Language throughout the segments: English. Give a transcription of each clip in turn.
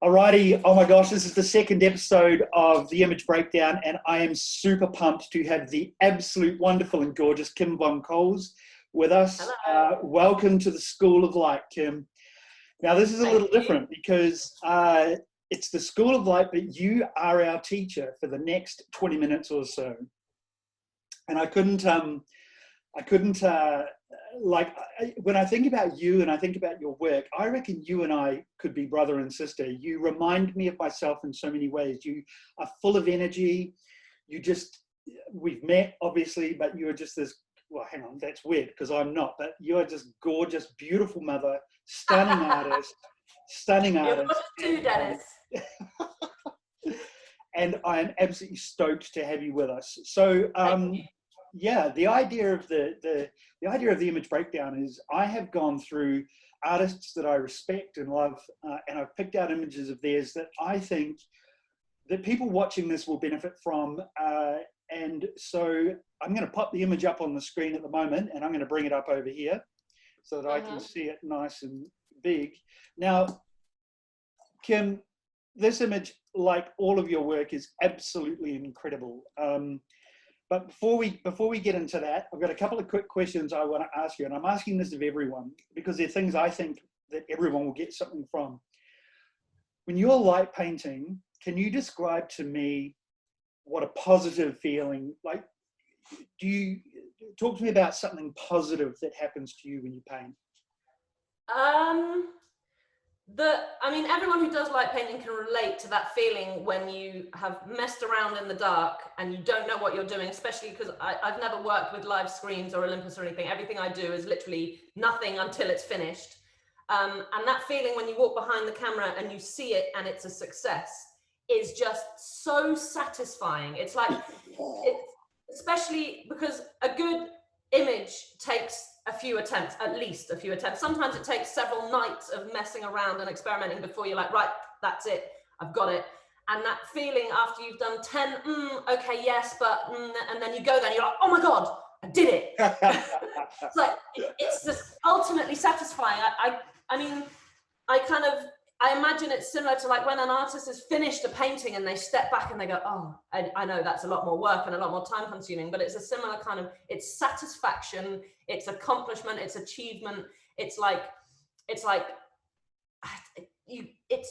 Alrighty, oh my gosh, this is the second episode of the Image Breakdown, and I am super pumped to have the absolute wonderful and gorgeous Kim Von Coels with us. Hello. Welcome to the School of Light, Kim. Now, this is a Thank little you. different because it's the School of Light, but you are our teacher for the next 20 minutes or so. And when I think about you and I think about your work, I reckon you and I could be brother and sister. You remind me of myself in so many ways. You are full of energy. We've met obviously, but you are just this, well, hang on, that's weird because I'm not, but you are just gorgeous, beautiful mother, stunning artist. You're gorgeous too, Dennis. And I am absolutely stoked to have you with us. So, yeah, the idea of the idea of the Image Breakdown is I have gone through artists that I respect and love, and I've picked out images of theirs that I think that people watching this will benefit from. And so I'm going to pop the image up on the screen at the moment, and I'm going to bring it up over here so that I can see it nice and big. Now, Kim, this image, like all of your work, is absolutely incredible. But before we get into that, I've got a couple of quick questions I want to ask you, and I'm asking this of everyone because they're things I think that everyone will get something from. When you're light painting, can you describe to me what a positive feeling, like, do you talk to me about something positive that happens to you when you paint? Everyone who does light painting can relate to that feeling when you have messed around in the dark and you don't know what you're doing, especially because I've never worked with live screens or Olympus or anything. Everything I do is literally nothing until it's finished. And that feeling when you walk behind the camera and you see it and it's a success is just so satisfying. It's like, especially because a good image takes a few attempts, at least a few attempts. Sometimes it takes several nights of messing around and experimenting before you're like, right, that's it, I've got it. And that feeling after you've done 10, okay, yes, but, and then you go there and you're like, oh my God, I did it. It's like, it's just ultimately satisfying. I imagine it's similar to like when an artist has finished a painting and they step back and they go, oh, I know that's a lot more work and a lot more time consuming, but it's a similar kind of, it's satisfaction, it's accomplishment, it's achievement. It's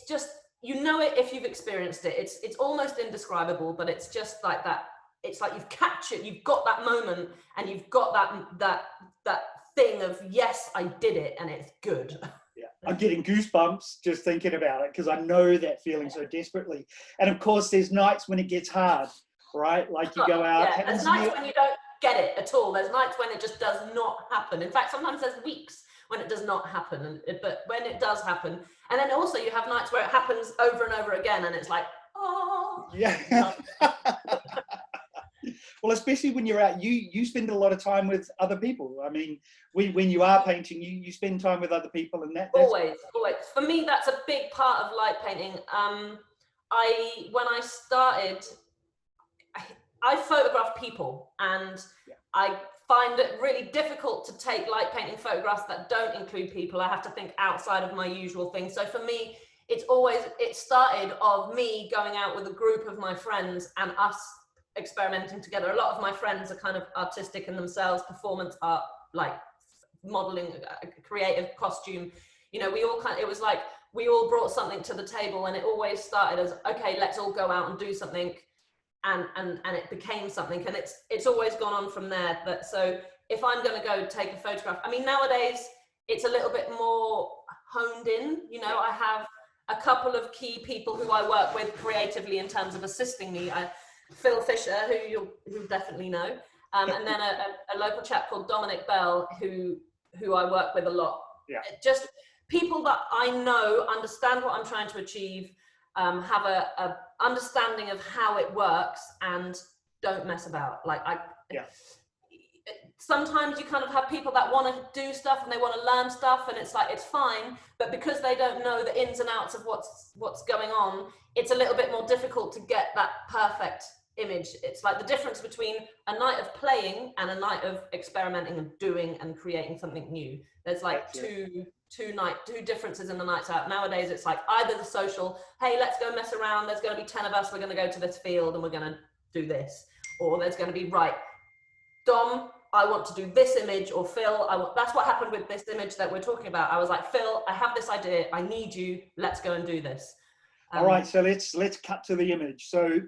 just, you know it if you've experienced it. It's almost indescribable, but it's just like that. It's like you've captured, you've got that moment and you've got that thing of, yes, I did it and it's good. Yeah, I'm getting goosebumps just thinking about it because I know that feeling so desperately. And of course, there's nights when it gets hard, right? Like you go out. Yeah, there's nights when you don't get it at all. There's nights when it just does not happen. In fact, sometimes there's weeks when it does not happen. But when it does happen, and then also you have nights where it happens over and over again, and it's like, oh. Yeah. Well, especially when you're out, you spend a lot of time with other people. I mean, when you are painting, you spend time with other people, and that's always. For me, that's a big part of light painting. When I started, I photograph people, and I find it really difficult to take light painting photographs that don't include people. I have to think outside of my usual thing. So for me, it started of me going out with a group of my friends and us experimenting together. A lot of my friends are kind of artistic in themselves, performance art, like modeling, creative, costume. You know, it was like we all brought something to the table, and it always started as, okay, let's all go out and do something, and it became something, and it's always gone on from there. But so if I'm going to go take a photograph, I mean, nowadays it's a little bit more honed in. You know, I have a couple of key people who I work with creatively in terms of assisting me. Phil Fisher, who you'll definitely know, and then a local chap called Dominic Bell, who I work with a lot. Yeah. Just people that I know understand what I'm trying to achieve, have a understanding of how it works, and don't mess about. Sometimes you kind of have people that want to do stuff and they want to learn stuff, and it's like, it's fine, but because they don't know the ins and outs of what's going on, it's a little bit more difficult to get that perfect image. It's like the difference between a night of playing and a night of experimenting and doing and creating something new. There's like two differences in the nights out. Nowadays it's like either the social, hey, let's go mess around, there's going to be 10 of us, we're going to go to this field and we're going to do this, or there's going to be, right, Dom, I want to do this image, or Phil, that's what happened with this image that we're talking about. I was like, Phil, I have this idea, I need you, let's go and do this. All right, so let's cut to the image. So a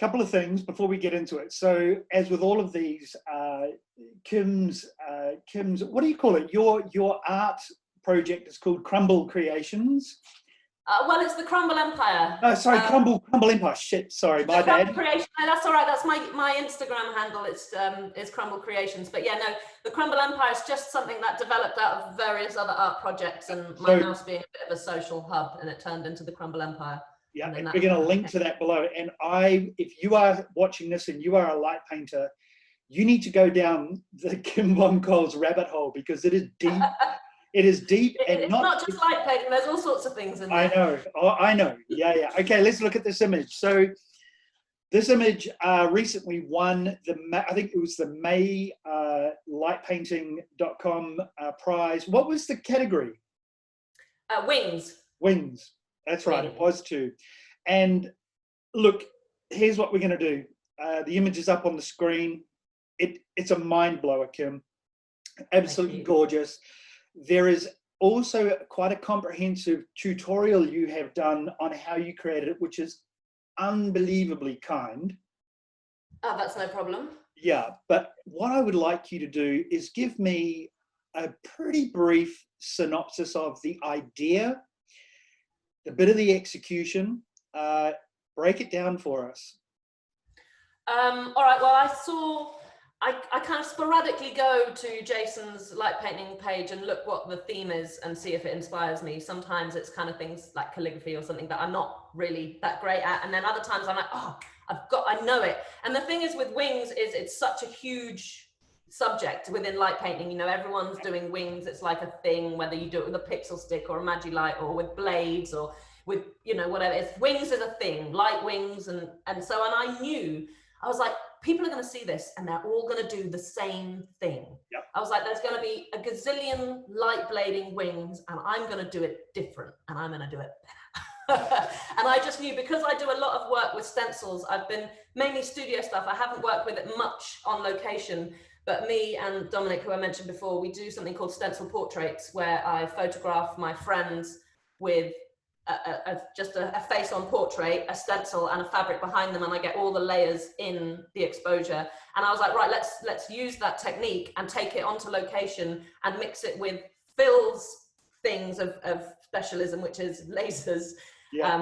couple of things before we get into it. So as with all of these, Kim's, what do you call it? Your art project is called Crumble Creations. Well, it's the Crumble Empire. Oh, sorry, Crumble Empire. Shit, sorry, my bad. Crumble Creation. No, that's all right. That's my Instagram handle. It's Crumble Creations. But yeah, no, the Crumble Empire is just something that developed out of various other art projects, and my house being a bit of a social hub, and it turned into the Crumble Empire. Yeah, and we're going to link to that below. And if you are watching this and you are a light painter, you need to go down the Kim Von Coels rabbit hole, because it is deep. It is deep, and it's not just light painting. There's all sorts of things in there. I know. Oh, I know. Yeah. Okay, let's look at this image. So, this image recently won I think it was the May lightpainting.com prize. What was the category? Wings. Wings. That's right. It was too. And look, here's what we're going to do. The image is up on the screen. It's a mind blower, Kim. Absolutely gorgeous. There is also quite a comprehensive tutorial you have done on how you created it, which is unbelievably kind. Oh, that's no problem. Yeah, but what I would like you to do is give me a pretty brief synopsis of the idea, a bit of the execution. Break it down for us. All right, well, I kind of sporadically go to Jason's light painting page and look what the theme is and see if it inspires me. Sometimes it's kind of things like calligraphy or something that I'm not really that great at. And then other times I'm like, oh, I know it. And the thing is with wings is it's such a huge subject within light painting. You know, everyone's doing wings. It's like a thing, whether you do it with a pixel stick or a Magilight or with blades or with, you know, whatever. It's wings is a thing, light wings. And I knew, I was like, people are going to see this and they're all going to do the same thing. Yep. I was like, there's going to be a gazillion light blading wings and I'm going to do it different and I'm going to do it better. And I just knew, because I do a lot of work with stencils, I've been mainly studio stuff. I haven't worked with it much on location, but me and Dominic, who I mentioned before, we do something called stencil portraits, where I photograph my friends with just a face-on portrait, a stencil and a fabric behind them, and I get all the layers in the exposure. And I was like, right, let's use that technique and take it onto location and mix it with Phil's things of specialism, which is lasers,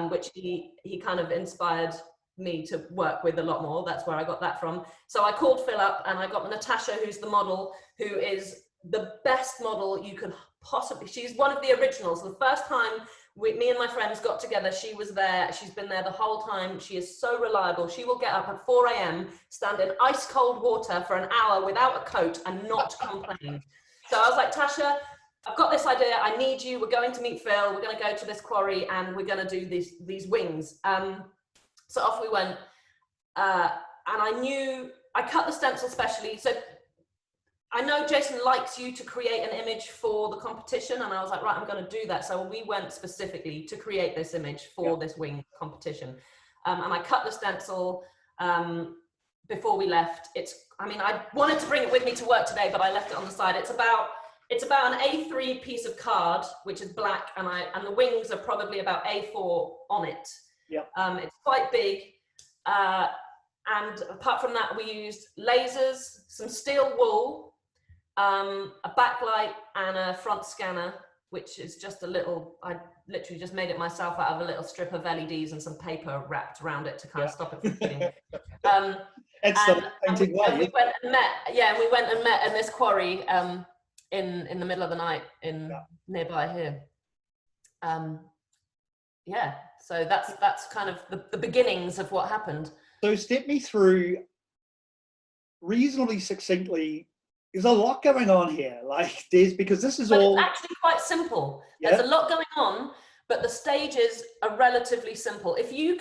which he kind of inspired me to work with a lot more. That's where I got that from. So I called Phil up and I got Natasha, who's the model, who is the best model you could possibly. She's one of the originals. The first time me and my friends got together, she was there. She's been there the whole time. She is so reliable. She will get up at 4 a.m, stand in ice cold water for an hour without a coat and not complain. So I was like, Tasha, I've got this idea. I need you. We're going to meet Phil. We're going to go to this quarry and we're going to do these wings. So off we went. And I cut the stencil specially. So I know Jason likes you to create an image for the competition, and I was like, right, I'm going to do that. So we went specifically to create this image for this wing competition. And I cut the stencil before we left. I wanted to bring it with me to work today, but I left it on the side. It's about an A3 piece of card, which is black, and the wings are probably about A4 on it. Yep. It's quite big. And apart from that, we used lasers, some steel wool, a backlight and a front scanner, which is just I literally just made it myself out of a little strip of LEDs and some paper wrapped around it to kind of stop it from hitting. We went and met in this quarry in the middle of the night nearby here. So that's kind of the beginnings of what happened. So step me through reasonably succinctly. There's a lot going on here, because this is all... It's actually quite simple. There's a lot going on, but the stages are relatively simple. If you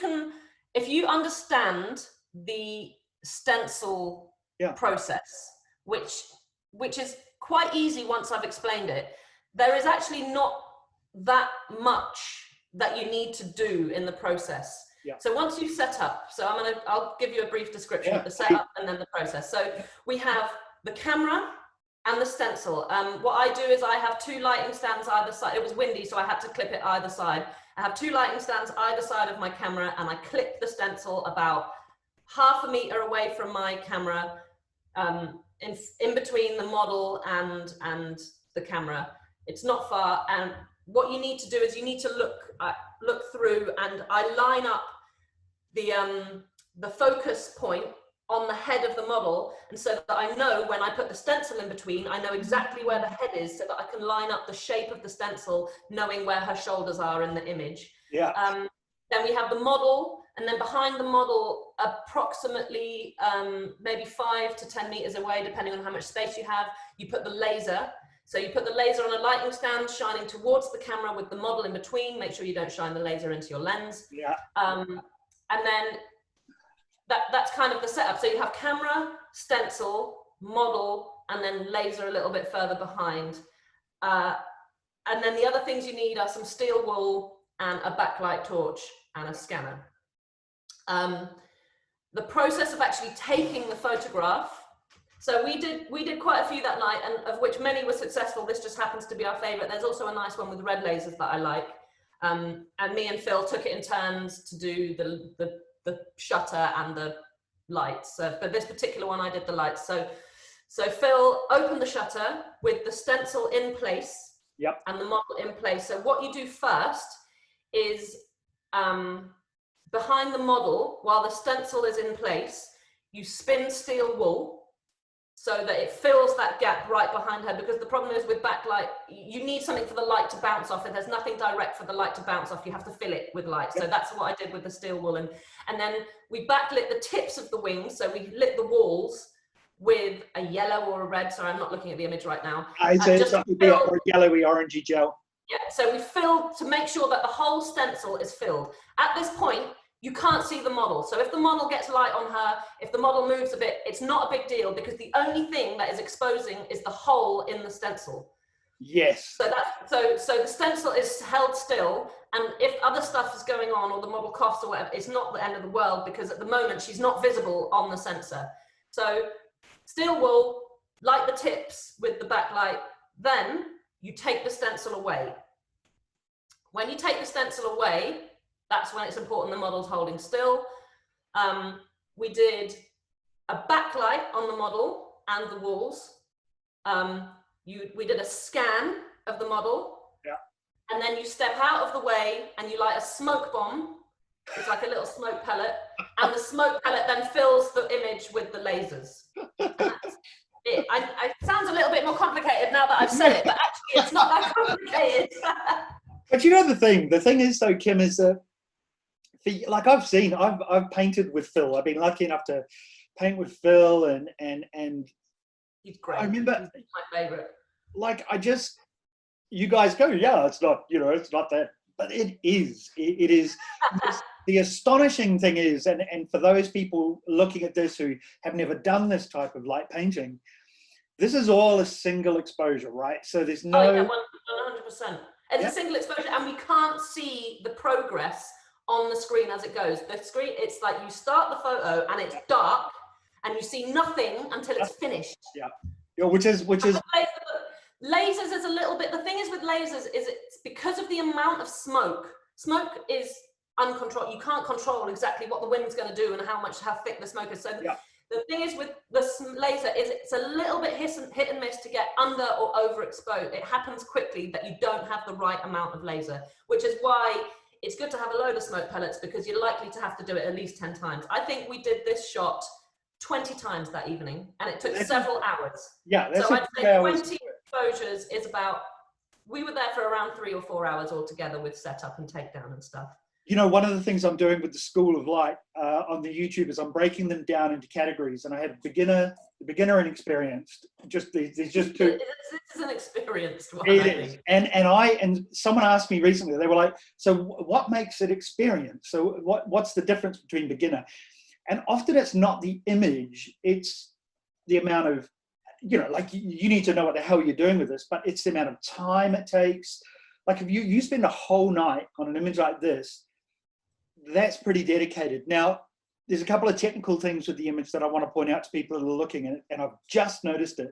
understand the stencil Yeah. process, which is quite easy once I've explained it. There is actually not that much that you need to do in the process. Yeah. So once you've set up, so I'll give you a brief description of the setup and then the process. So we have the camera and the stencil. What I do is I have 2 lighting stands either side. It was windy, so I had to clip it either side. I have 2 lighting stands either side of my camera, and I clip the stencil about 1/2 meter away from my camera, in between the model and the camera. It's not far, and what you need to do is you need to look through, and I line up the focus point on the head of the model, and so that I know when I put the stencil in between, I know exactly where the head is, so that I can line up the shape of the stencil, knowing where her shoulders are in the image. Yeah. Then we have the model, and then behind the model, approximately maybe 5 to 10 meters away, depending on how much space you have, you put the laser. So you put the laser on a lighting stand, shining towards the camera with the model in between. Make sure you don't shine the laser into your lens. Yeah. And then that's kind of the setup. So you have camera, stencil, model, and then laser a little bit further behind. And then the other things you need are some steel wool and a backlight torch and a scanner. The process of actually taking the photograph. So we did quite a few that night, and of which many were successful. This just happens to be our favorite. There's also a nice one with red lasers that I like. And me and Phil took it in turns to do the shutter and the lights. So for this particular one, I did the lights. So Phil opened the shutter with the stencil in place. Yep. And the model in place. So what you do first is behind the model, while the stencil is in place, you spin steel wool so that it fills that gap right behind her, because the problem is with backlight, you need something for the light to bounce off. If there's nothing direct for the light to bounce off, you have to fill it with light. So that's what I did with the steel wool. And then we backlit the tips of the wings. So we lit the walls with a yellow or a red. Sorry, I'm not looking at the image right now. It's a yellowy, orangey gel. Yeah, so we filled to make sure that the whole stencil is filled. At this point, you can't see the model. So if the model gets light on her, if the model moves a bit, it's not a big deal, because the only thing that is exposing is the hole in the stencil. Yes. So the stencil is held still, and if other stuff is going on or the model coughs or whatever, it's not the end of the world, because at the moment she's not visible on the sensor. So steel wool, light the tips with the backlight, then you take the stencil away. When you take the stencil away, that's when it's important the model's holding still. We did a backlight on the model and the walls. We did a scan of the model. Yeah. And then you step out of the way and you light a smoke bomb. It's like a little smoke pellet. And the smoke pellet then fills the image with the lasers. And that's it. It sounds a little bit more complicated now that I've said it, but actually it's not that complicated. But you know the thing is though, Kim, is that like I've painted with Phil. I've been lucky enough to paint with Phil, and he's great. I remember, he's my favorite. Like you guys go, yeah, it's not, it's not that, but it is. It is. The astonishing thing is, and for those people looking at this who have never done this type of light painting, this is all a single exposure, right? So there's no. Oh, yeah, 100%. It's a single exposure, and we can't see the progress on the screen as it goes. The screen, it's like you start the photo and it's dark, and you see nothing until it's finished. Yeah, which is. Lasers is a little bit. The thing is with lasers is it's because of the amount of smoke. Smoke is uncontrolled. You can't control exactly what the wind's going to do and how thick the smoke is. So the thing is with the laser is it's a little bit hit and miss to get under or overexposed. It happens quickly that you don't have the right amount of laser, which is why it's good to have a load of smoke pellets, because you're likely to have to do it at least 10 times. I think we did this shot 20 times that evening, and it took several hours. Yeah, that's so I'd say 20 exposures is about, we were there for around 3 or 4 hours altogether with setup and takedown and stuff. One of the things I'm doing with the School of Light on the YouTube is I'm breaking them down into categories, and I have beginner and experienced. There's just two. This is an experienced one. It is. And someone asked me recently, they were like, so what makes it experienced? So what's the difference between beginner? And often it's not the image, it's the amount of, like you need to know what the hell you're doing with this, but it's the amount of time it takes. Like if you spend a whole night on an image like this, that's pretty dedicated. Now, there's a couple of technical things with the image that I want to point out to people that are looking at it, and I've just noticed it.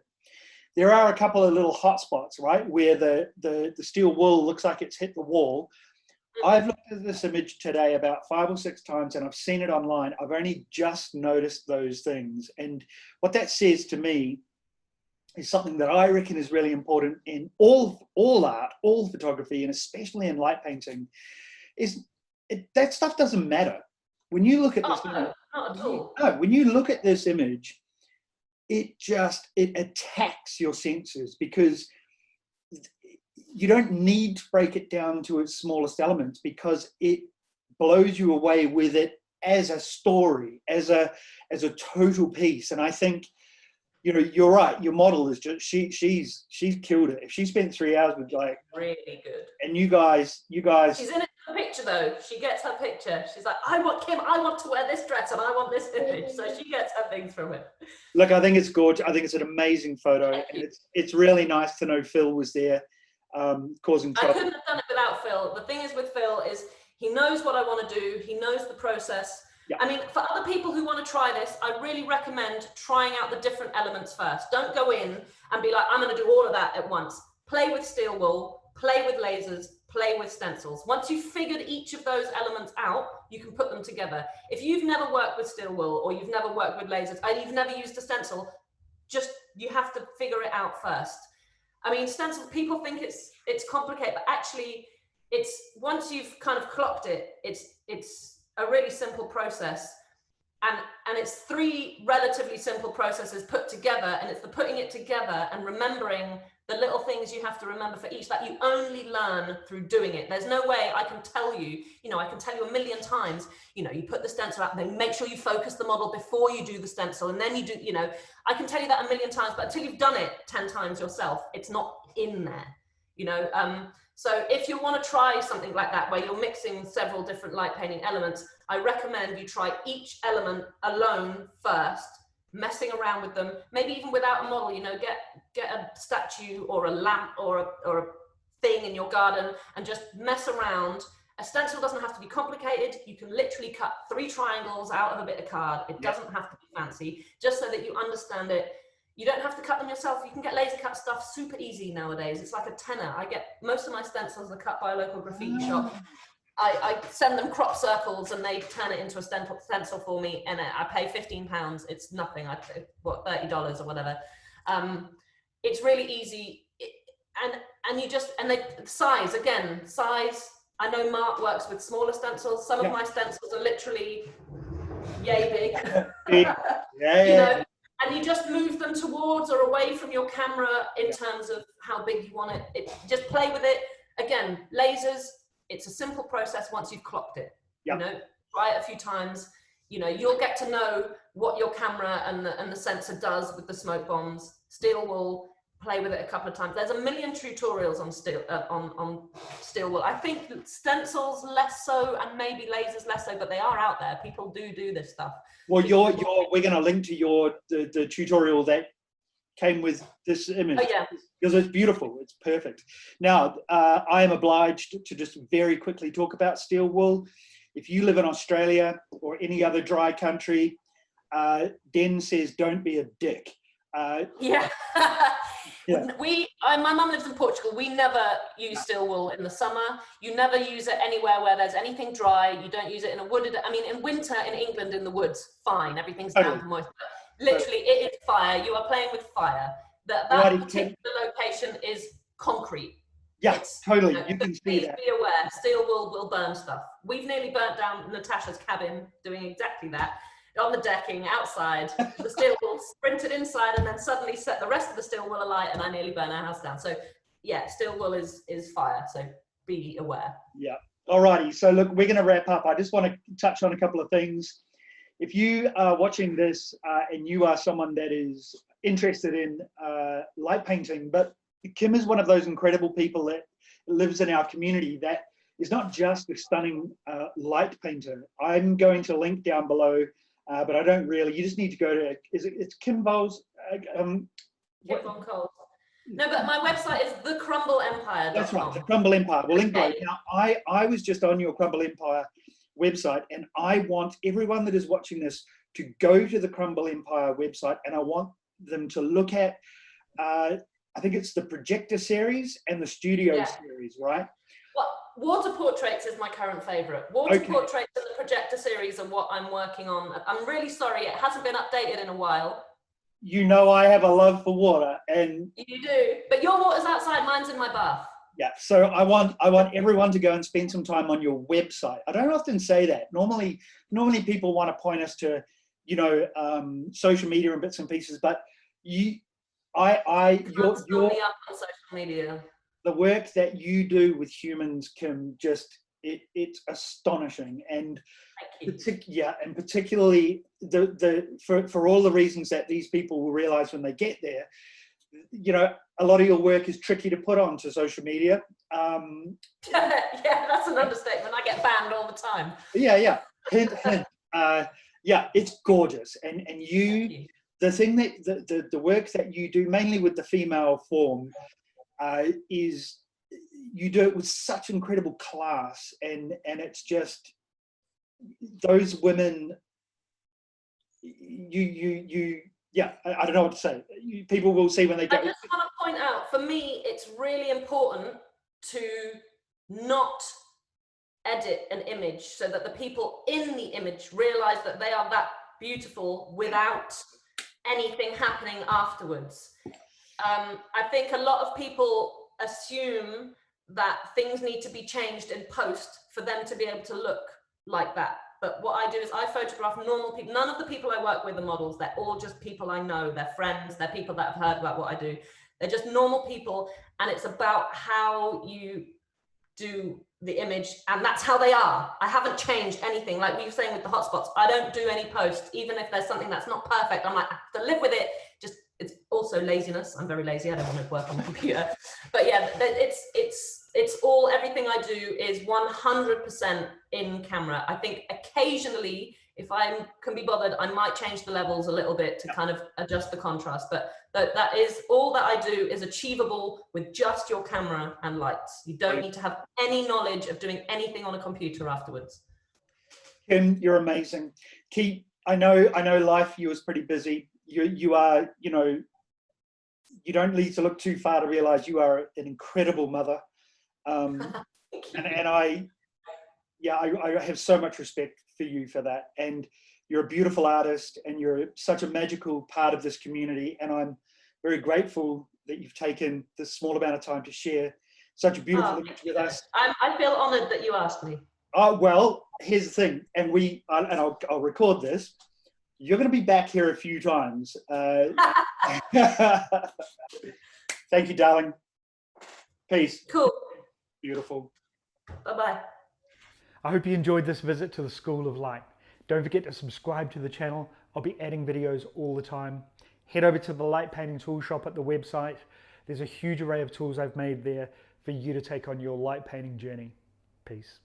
There are a couple of little hot spots, right, where the steel wool looks like it's hit the wall. I've looked at this image today about 5 or 6 times, and I've seen it online. I've only just noticed those things. And what that says to me is something that I reckon is really important in all art, all photography, and especially in light painting, is that stuff doesn't matter. When you look at this image, not at all. no, when you look at this image, it attacks your senses, because you don't need to break it down to its smallest elements, because it blows you away with it as a story, as a total piece. And I think, you're right. Your model is just she's killed it. If she spent 3 hours with really good, and you guys, she's in her picture though. She gets her picture. She's like, I want to wear this dress and I want this image. So she gets her things from it. Look, I think it's gorgeous. I think it's an amazing photo, and it's really nice to know Phil was there, causing trouble. I couldn't have done it without Phil. The thing is with Phil is he knows what I want to do. He knows the process. Yeah. I mean, for other people who want to try this, I really recommend trying out the different elements first. Don't go in and be like, I'm going to do all of that at once. Play with steel wool, play with lasers, play with stencils. Once you've figured each of those elements out, you can put them together. If you've never worked with steel wool, or you've never worked with lasers, and you've never used a stencil, you have to figure it out first. I mean, stencils, people think it's complicated, but actually it's, once you've kind of clocked it, it's a really simple process, and it's 3 relatively simple processes put together, and it's the putting it together and remembering the little things you have to remember for each, that you only learn through doing it. There's no way I can tell you, I can tell you a million times, you put the stencil out, then make sure you focus the model before you do the stencil, and then you do, I can tell you that a million times, but until you've done it 10 times yourself, it's not in there, So if you want to try something like that, where you're mixing several different light painting elements, I recommend you try each element alone first, messing around with them, maybe even without a model, get a statue or a lamp or a thing in your garden and just mess around. A stencil doesn't have to be complicated. You can literally cut 3 triangles out of a bit of card. It doesn't have to be fancy, just so that you understand it. You don't have to cut them yourself. You can get laser cut stuff super easy nowadays. It's like a tenner. I get most of my stencils are cut by a local graffiti shop. I send them crop circles and they turn it into a stencil for me, and I pay £15. It's nothing. I pay, $30 or whatever. It's really easy, and you just, and size. I know Mark works with smaller stencils. Some of my stencils are literally yay big. Yeah. And you just move them towards or away from your camera in terms of how big you want it. Just play with it. Again, lasers, it's a simple process once you've clocked it. Try it a few times. You'll get to know what your camera and the sensor does with the smoke bombs. Steel wool, play with it a couple of times. There's a million tutorials on steel wool. I think stencils less so, and maybe lasers less so, but they are out there. People do this stuff. Well, we're going to link to the tutorial that came with this image. Oh, yeah. Because it's beautiful. It's perfect. Now, I am obliged to just very quickly talk about steel wool. If you live in Australia or any other dry country, Den says, don't be a dick. Yeah. My mum lives in Portugal. We never use steel wool in the summer. You never use it anywhere where there's anything dry. You don't use it in a wooded, in winter in England in the woods, fine, everything's damp and moist. But literally, it is fire. You are playing with fire. That particular location is concrete. Yeah, totally. You can see that. Be aware, steel wool will burn stuff. We've nearly burnt down Natasha's cabin doing exactly that. On the decking outside, the steel wool sprinted inside and then suddenly set the rest of the steel wool alight, and I nearly burned our house down. So yeah, steel wool is fire, so be aware. Yeah. Alrighty, so look, we're going to wrap up. I just want to touch on a couple of things. If you are watching this and you are someone that is interested in light painting, but Kim is one of those incredible people that lives in our community that is not just a stunning light painter. I'm going to link down below but I don't really. You just need to go to, it's Kim Bowles. Kim Von Coels. No, but my website is thecrumbleempire.com. That's right, the Crumble Empire. We'll link below. Now, I was just on your Crumble Empire website, and I want everyone that is watching this to go to the Crumble Empire website, and I want them to look at, I think it's the Projector series and the Studio series, right? Well, water portraits is my current favorite. Water portraits and the Projector series are what I'm working on. I'm really sorry, it hasn't been updated in a while. You know I have a love for water, and you do, but your water's outside, mine's in my bath. Yeah, so I want everyone to go and spend some time on your website. I don't often say that. Normally people want to point us to, social media and bits and pieces, but you're Only up on social media. The work that you do with humans, Kim, it's astonishing, and and particularly for all the reasons that these people will realize when they get there. A lot of your work is tricky to put onto social media. Yeah, that's an understatement. I get banned all the time. Yeah. Hint. Yeah, it's gorgeous, and you. The thing that the work that you do, mainly with the female form, is you do it with such incredible class, and it's just those women. I don't know what to say. People will see when they go. I just want to point out, for me, it's really important to not edit an image so that the people in the image realize that they are that beautiful without anything happening afterwards. I think a lot of people assume that things need to be changed in post for them to be able to look like that. But what I do is I photograph normal people. None of the people I work with are models. They're all just people I know. They're friends. They're people that have heard about what I do. They're just normal people. And it's about how you do the image. And that's how they are. I haven't changed anything. Like we were saying with the hotspots, I don't do any posts. Even if there's something that's not perfect, I'm like, I have to live with it. It's also laziness. I'm very lazy. I don't want to work on the computer. But yeah, it's all, everything I do is 100% in camera. I think occasionally, if I can be bothered, I might change the levels a little bit to kind of adjust the contrast. But that is all that I do is achievable with just your camera and lights. You don't need to have any knowledge of doing anything on a computer afterwards. Kim, you're amazing. I know life for you is pretty busy. You are, you don't need to look too far to realize you are an incredible mother. And I have so much respect for you for that. And you're a beautiful artist, and you're such a magical part of this community. And I'm very grateful that you've taken this small amount of time to share such a beautiful image with us. I feel honored that you asked me. Oh, well, here's the thing, and I'll record this. You're going to be back here a few times. Thank you, darling. Peace. Cool. Beautiful. Bye-bye. I hope you enjoyed this visit to the School of Light. Don't forget to subscribe to the channel. I'll be adding videos all the time. Head over to the Light Painting Tool Shop at the website. There's a huge array of tools I've made there for you to take on your light painting journey. Peace.